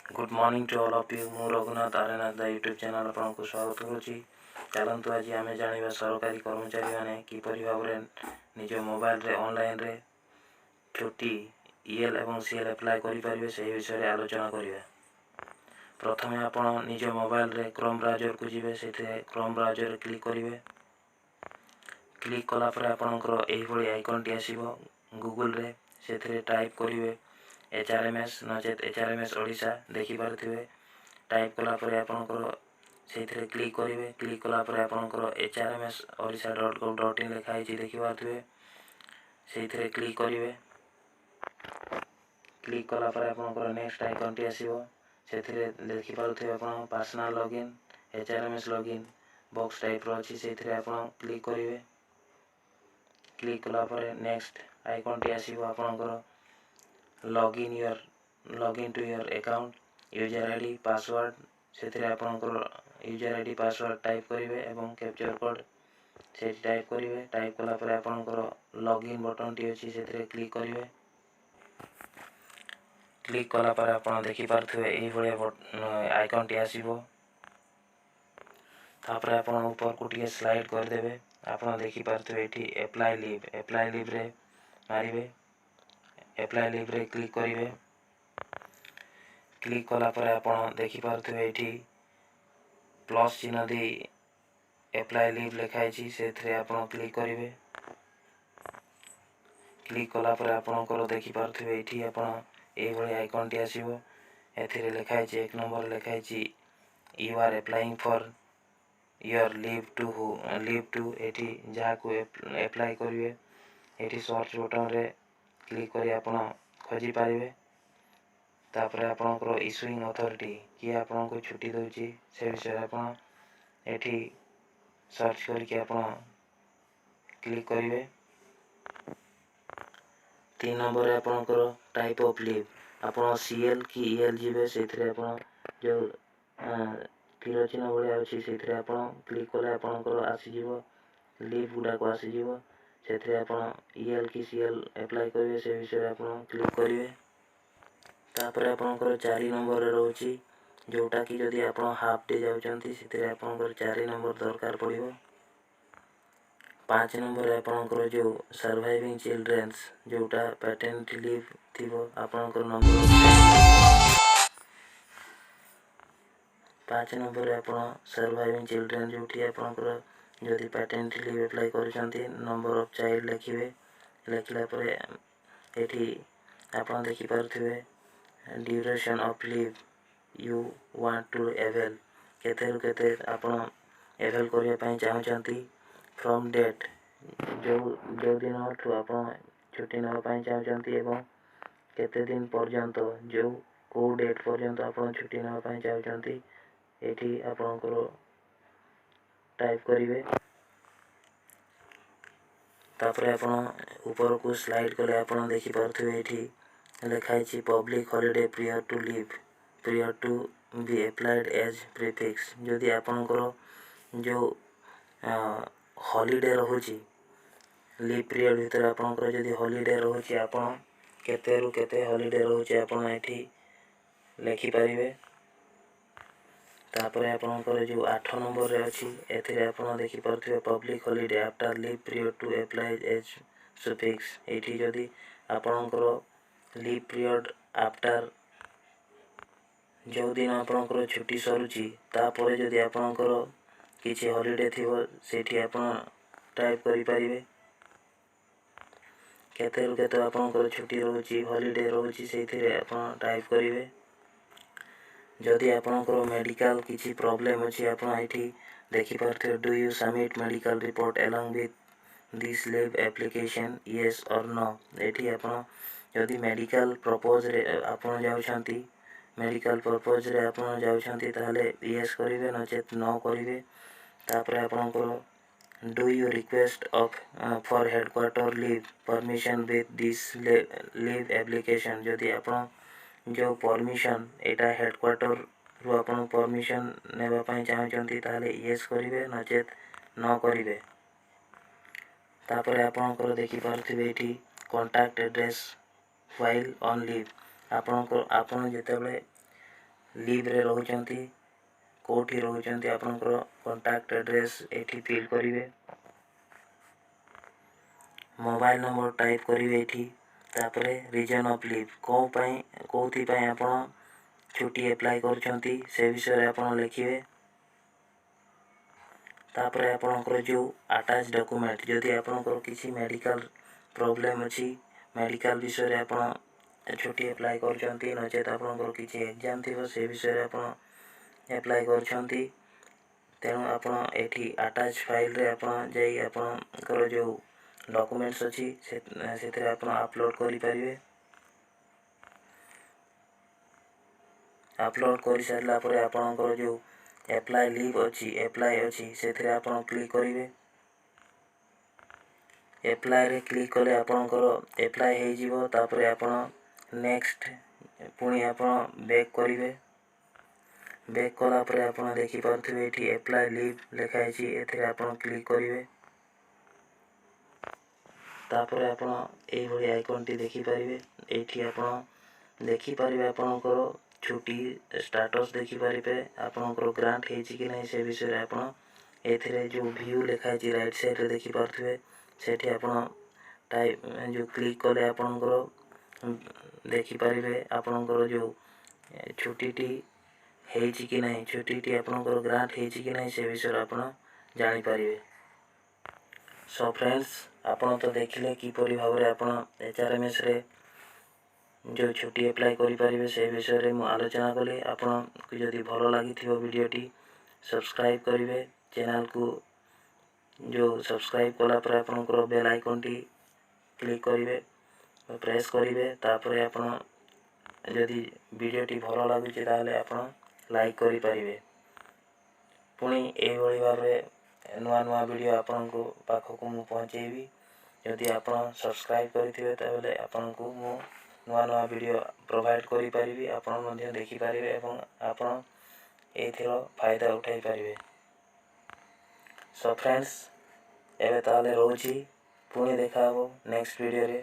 Good morning to all of you. मु Raghunath Aryanath YouTube channel आपको स्वागत करुच्ची। चलतु आज आम जाना सरकारी कर्मचारी मैंने किपरि भाव निज मोबाइल रे ऑनलाइन रे छुट्टी ईएल एवं सीएल एप्लाय करें से विषय आलोचना करिया। प्रथम आप निज मोबाइल रे क्रोम ब्राउजर को जी से क्रोम ब्राउजर क्लिक करेंगे। क्लिक कलापर आपणकर यही आइकन टी आसो गूगल रे से टाइप करेंगे HRMS नचेत HRMS ओडिशा देखिपे। टाइप कलापर आपणकर से क्लिक करेंगे। क्लिक कलापर आपणकर HRMS orisha.gov.in लिखाई देखिपे से क्लिक करेंगे। क्लिक कलापर आपणकर नेक्स्ट आइकन टी आसो से देखिपे आप personal login HRMS login box type अच्छी से क्लिक करेंगे। क्लिक कलापर नेक्स्ट आइकन टी आसो आपणकर login to your account user ID password से आपणकर यूजर आईडी पासवर्ड टाइप करेंगे एवं कैप्चर कोड से टाइप करेंगे। टाइप कलापर आपणकर लॉगिन बटन टी अच्छी से क्लिक करेंगे। क्लिक कलापर आप देखिपे यही आइकन टी आसो तापर आप ऊपर को टे स्लाइड करदे। आप देखिपे ये एप्लाय लीव रे मारे एप्लाय लीव रे क्लिक करेंगे। क्लिक कलापर आप देखिपे ये प्लस चिन्ह दे एप्लाय लीव लिखाई से आप क्लिक करेंगे। क्लिक कलापर आपणकर देखिपे ये आप आइकन टी आसो ए लिखाई 1 नंबर लिखाई you are applying for your leave to ये जहाँ को एप्लाय करेंगे। ये सर्च बटन रे क्लिक कर आप खोजी पारे। तापर आपणकर इश्यूइंग अथॉरिटी किए आपको छुट्टी दूसरी से विषय आप सर्च करके आप क्लिक करेंगे। 3 नंबर आपणकर टाइप ऑफ लीव आप सीएल कि ईएल जी से जो तीर चिन्ह भाया अच्छी से क्लिक कले आपणकर आसीज लीव गुड़ाक आसीज से आप ईएल कि सीएल एप्लाय करेंगे से विषय आप क्लिक करेंगे। तापर आपणकर 4 नंबर रोचे जोटा कि जदि आप हाफ डे जाऊँच से आपणकर 4 नंबर दरकार पड़ो। 5 नंबर आपणकर जो सर्वाइविंग चिल्ड्रेन्स जोटा पैटर्निटी लीव थी आपणकर नंबर 5 नंबर आप सर्वाइविंग चिल्ड्रेन जो आपणकर जदि पैटर्निटी लीव एप्लाय कर नंबर ऑफ चाइल्ड लिखे। लिखला ये आप देखिपे duration of leave you want to avail केते आप एवेल करने चाहते फ्रॉम डेट जो दिन आप छुट्टी नापी चाहते केते दिन पर्यंत जो को डेट पर्यंत आप छुट्टी नापी चाहते ये आपणकर टाइप करेंगे। तापर आप ऊपर को स्लाइड कले आप देखिपे ये लिखाई public holiday prior to be applied as prefix जदि आपणकर जो हॉलिडे रोचे लीव पीरियड भितर आपणकर जदि हॉलिडे रोचे आप केते रु केते हॉलिडे रोचे आप लिखिपारे। तापर आपणकर जो 8 नंबर रे अच्छी एथिरे आप देखिपे public holiday after leave period to apply as suffix ये जदि आपणकर लीव पीरियड आफ्टर जो दिन आपणकर छुट्टी सरुची तापर जदि आपणकर किसी हॉलिडे थी से आप टाइप करें केते रु केते आपणकर छुट्टी रोची हॉलिडे रोची से आप टाइप करेंगे। जदि आपणकर मेडिकल किसी प्रॉब्लम अच्छी आप देखिपे do you submit medical report along with this leave application yes और नो ये आप जदि मेडिकल पर्पज रे आप जाउछंती मेडिकल पर्पज रे आप जाउछंती ताले येस करेंगे नचेत नो करेंगे। तापर आपणकर do you request of for headquarter leave permission with this leave application जदि आप जो परमिशन यहाँ हेडक्वार्टर रु आप परमिशन नेबाई चाहते ताले येस करेंगे नचेत न करेंगे। तापर आपणकर देखिपे ये contact address while on leave आपणकर आप जितेबाला ଲିଭ୍ରେ ରହୁଛନ୍ତି କେଉଁଠି ରହୁଛନ୍ତି ଆପଣଙ୍କର କଣ୍ଟାକ୍ଟ ଆଡ୍ରେସ୍ ଏଠି ଫିଲ୍ କରିବେ। ମୋବାଇଲ୍ ନମ୍ବର ଟାଇପ୍ କରିବେ ଏଠି। ତାପରେ ରିଜନ୍ ଅଫ୍ ଲିଭ୍ କେଉଁଥିପାଇଁ ଆପଣ ଛୁଟି ଆପ୍ଲାଏ କରୁଛନ୍ତି ସେ ବିଷୟରେ ଆପଣ ଲେଖିବେ। ତାପରେ ଆପଣଙ୍କର ଯେଉଁ ଆଟାଚ୍ ଡକୁମେଣ୍ଟ, ଯଦି ଆପଣଙ୍କର କିଛି ମେଡ଼ିକାଲ ପ୍ରୋବ୍ଲେମ୍ ଅଛି, ମେଡ଼ିକାଲ ବିଷୟରେ ଆପଣ ଛୁଟି ଆପ୍ଲାଏ କରୁଛନ୍ତି, ନଚେତ୍ ଆପଣଙ୍କର କିଛି ଏକ୍ଜାମ୍ ଥିବ ସେ ବିଷୟରେ ଆପଣ ଆପ୍ଲାଏ କରୁଛନ୍ତି, ତେଣୁ ଆପଣ ଏଠି ଆଟାଚ୍ ଫାଇଲ୍ରେ ଆପଣ ଯାଇ ଆପଣଙ୍କର ଯେଉଁ ଡକୁମେଣ୍ଟସ୍ ଅଛି ସେଥିରେ ଆପଣ ଅପଲୋଡ଼ କରିପାରିବେ। ଅପଲୋଡ଼ କରିସାରିଲା ପରେ ଆପଣଙ୍କର ଯେଉଁ ଆପ୍ଲାଏ ଲିଭ୍ ଅଛି ସେଥିରେ ଆପଣ କ୍ଲିକ୍ କରିବେ। ଆପ୍ଲାଏରେ କ୍ଲିକ୍ କଲେ ଆପଣଙ୍କର ଆପ୍ଲାଏ ହେଇଯିବ। ତାପରେ ଆପଣ ନେକ୍ସଟ ପୁଣି ଆପଣ ବ୍ୟାକ୍ କରିବେ। ବ୍ୟାକ୍ କଲା ପରେ ଆପଣ ଦେଖିପାରୁଥିବେ ଏଠି ଆପ୍ଲାଏ ଲିଭ୍ ଲେଖା ହେଇଛି, ଏଥିରେ ଆପଣ କ୍ଲିକ୍ କରିବେ। ତାପରେ ଆପଣ ଏଇଭଳି ଆଇକନ୍ଟି ଦେଖିପାରିବେ। ଏଇଠି ଆପଣ ଦେଖିପାରିବେ ଆପଣଙ୍କର ଛୁଟି ଷ୍ଟାଟସ୍ ଦେଖିପାରିବେ, ଆପଣଙ୍କର ଗ୍ରାଣ୍ଟ ହେଇଛି କି ନାହିଁ ସେ ବିଷୟରେ ଆପଣ ଏଥିରେ ଯେଉଁ ଭ୍ୟୁ ଲେଖା ହେଇଛି ରାଇଟ୍ ସାଇଡ଼୍ରେ ଦେଖିପାରୁଥିବେ। ସେଠି ଆପଣ ଯେଉଁ କ୍ଲିକ୍ କଲେ ଆପଣଙ୍କର ଦେଖିପାରିବେ ଆପଣଙ୍କର ଯେଉଁ ଛୁଟିଟି ହେଇଛି କି ନାହିଁ, ଛୁଟିଟି ଆପଣଙ୍କର ଗ୍ରାଣ୍ଟ ହେଇଛି କି ନାହିଁ ସେ ବିଷୟରେ ଆପଣ ଜାଣିପାରିବେ। ସୋ ଫ୍ରେଣ୍ଡସ୍, ଆପଣ ତ ଦେଖିଲେ କିପରି ଭାବରେ ଆପଣ HRMSରେ ଯେଉଁ ଛୁଟି ଆପ୍ଲାଏ କରିପାରିବେ ସେ ବିଷୟରେ ମୁଁ ଆଲୋଚନା କଲି। ଆପଣଙ୍କୁ ଯଦି ଭଲ ଲାଗିଥିବ ଭିଡ଼ିଓଟି ସବସ୍କ୍ରାଇବ୍ କରିବେ। ଚ୍ୟାନେଲକୁ ଯେଉଁ ସବସ୍କ୍ରାଇବ୍ କଲା ପରେ ଆପଣଙ୍କର ବେଲ୍ ଆଇକନ୍ଟି କ୍ଲିକ୍ କରିବେ, ପ୍ରେସ୍ କରିବେ। ତାପରେ ଆପଣ ଯଦି ଭିଡ଼ିଓଟି ଭଲ ଲାଗୁଛି ତାହେଲେ ଆପଣ ଲାଇକ୍ କରିପାରିବେ। ପୁଣି ଏଇଭଳି ଭାବରେ ନୂଆ ନୂଆ ଭିଡ଼ିଓ ଆପଣଙ୍କ ପାଖକୁ ମୁଁ ପହଞ୍ଚାଇବି। ଯଦି ଆପଣ ସବସ୍କ୍ରାଇବ୍ କରିଥିବେ ତାହେଲେ ଆପଣଙ୍କୁ ମୁଁ ନୂଆ ନୂଆ ଭିଡ଼ିଓ ପ୍ରୋଭାଇଡ଼ କରିପାରିବି। ଆପଣ ମଧ୍ୟ ଦେଖିପାରିବେ ଏବଂ ଆପଣ ଏଇଥିର ଫାଇଦା ଉଠାଇ ପାରିବେ। ସୋ ଫ୍ରେଣ୍ଡସ୍, ଏବେ ତାହେଲେ ରହୁଛି, ପୁଣି ଦେଖା ହେବ ନେକ୍ସଟ ଭିଡ଼ିଓରେ।